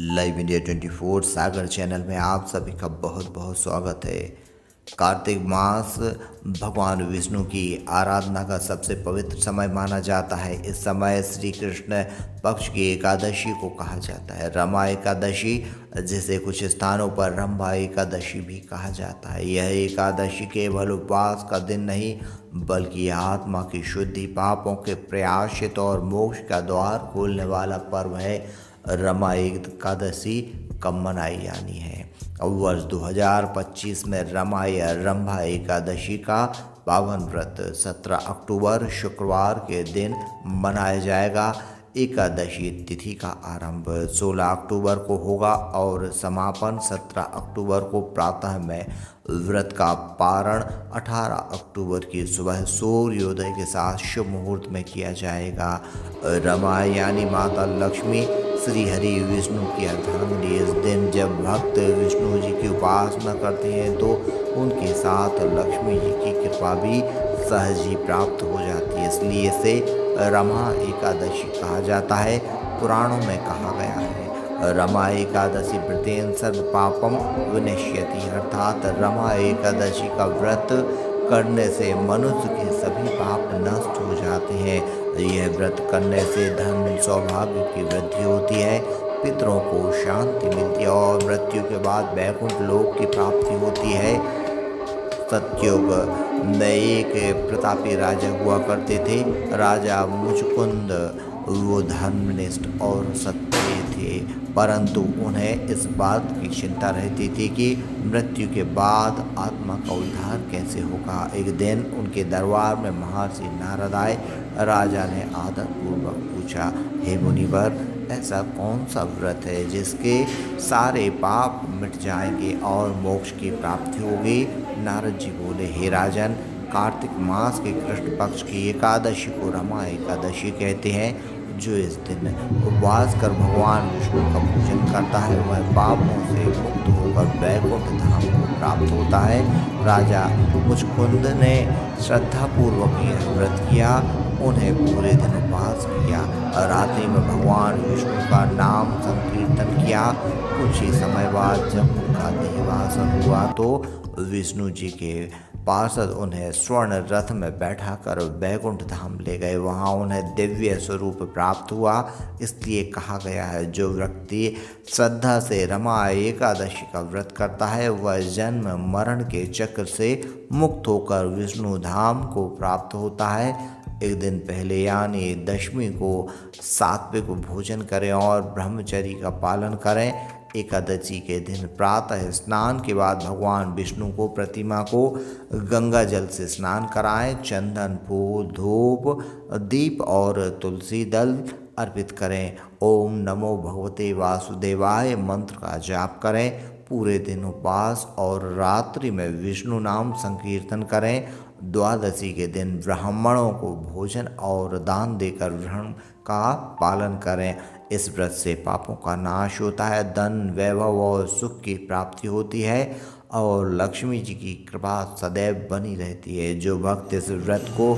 Live India 24 सागर channel में आप सभी का बहुत बहुत स्वागत है। कार्तिक मास भगवान विष्णु की आराधना का सबसे पवित्र समय माना जाता है। इस समय श्री कृष्ण पक्ष की एकादशी को कहा जाता है, रमा एकादशी, जिसे कुछ स्थानों पर रंभा एकादशी भी कहा जाता है। यह एकादशी केवल उपवास का दिन नहीं बल्कि आत्मा की शुद्धि, पापों के प्रायश्चित और मोक्ष का द्वार खोलने वाला पर्व है। रमा एकादशी कब मनाई जानी है? वर्ष 2025 में रमा या रंभा एकादशी का पावन व्रत 17 अक्टूबर शुक्रवार के दिन मनाया जाएगा। एकादशी तिथि का आरंभ 16 अक्टूबर को होगा और समापन 17 अक्टूबर को प्रातः में। व्रत का पारण 18 अक्टूबर की सुबह सूर्योदय के साथ शुभ मुहूर्त में किया जाएगा। रमा यानी माता लक्ष्मी श्री हरि विष्णु की अर्धांगिनी। इस दिन जब भक्त विष्णु जी की उपासना करते हैं तो उनके साथ लक्ष्मी जी की कृपा भी सहज ही प्राप्त हो जाती है, इसलिए इसे रमा एकादशी कहा जाता है। पुराणों में कहा गया है, रमा एकादशी व्रतेन सर्व पापम विनश्यति, अर्थात रमा एकादशी का व्रत करने से मनुष्य के सभी पाप नष्ट हो जाते हैं। यह व्रत करने से धन सौभाग्य की वृद्धि होती है, पितरों को शांति मिलती है और मृत्यु के बाद वैकुंठ लोक की प्राप्ति होती है। सतयुग में एक प्रतापी राजा हुआ करते थे। राजा मुचकुंद वो धर्मनिष्ठ और सत्य थे, परंतु उन्हें इस बात की चिंता रहती थी कि मृत्यु के बाद आत्मा का उद्धार कैसे होगा। एक दिन उनके दरबार में महर्षि नारद आए। राजा ने आदरपूर्वक पूछा, हे मुनिवर, ऐसा कौन सा व्रत है जिसके सारे पाप मिट जाएंगे और मोक्ष की प्राप्ति होगी? नारद जी बोले, हे राजन, कार्तिक मास के कृष्ण पक्ष की एकादशी को रमा एकादशी कहते हैं। जो इस दिन उपवास कर भगवान विष्णु का पूजन करता है वह पापों से मुक्त होकर वैकुंठ धाम को प्राप्त होता है। राजा मुचकुंद ने श्रद्धापूर्वक यह व्रत किया। उन्हें पूरे दिन उपवास किया, रात्रि में भगवान विष्णु का नाम संकीर्तन किया। कुछ ही समय बाद जब उनका देहावसान हुआ तो विष्णु जी के पार्षद उन्हें स्वर्ण रथ में बैठाकर वैकुंठ धाम ले गए। वहाँ उन्हें दिव्य स्वरूप प्राप्त हुआ। इसलिए कहा गया है, जो व्यक्ति श्रद्धा से रमा एकादशी का व्रत करता है वह जन्म मरण के चक्र से मुक्त होकर विष्णु धाम को प्राप्त होता है। एक दिन पहले यानी दशमी को सात्विक भोजन करें और ब्रह्मचर्य का पालन करें। एकादशी के दिन प्रातः स्नान के बाद भगवान विष्णु को प्रतिमा को गंगा जल से स्नान कराएं। चंदन, फूल, धूप, दीप और तुलसी दल अर्पित करें। ओम नमो भगवते वासुदेवाय मंत्र का जाप करें। पूरे दिन उपवास और रात्रि में विष्णु नाम संकीर्तन करें। द्वादशी के दिन ब्राह्मणों को भोजन और दान देकर व्रत का पालन करें। इस व्रत से पापों का नाश होता है, धन, वैभव और सुख की प्राप्ति होती है और लक्ष्मी जी की कृपा सदैव बनी रहती है। जो भक्त इस व्रत को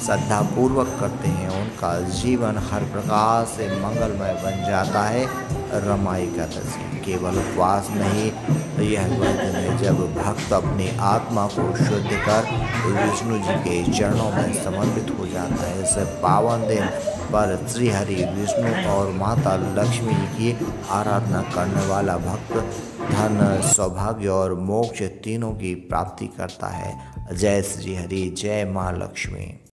श्रद्धापूर्वक करते हैं उनका जीवन हर प्रकार से मंगलमय बन जाता है। रमा एकादशी केवल उपवास नहीं, यह वह दिन है जब भक्त अपनी आत्मा को शुद्ध कर विष्णु जी के चरणों में समर्पित हो जाता है। इस पावन दिन पर श्री हरि विष्णु और माता लक्ष्मी जी की आराधना करने वाला भक्त धन, सौभाग्य और मोक्ष तीनों की प्राप्ति करता है। जय श्री हरि, जय माँ लक्ष्मी।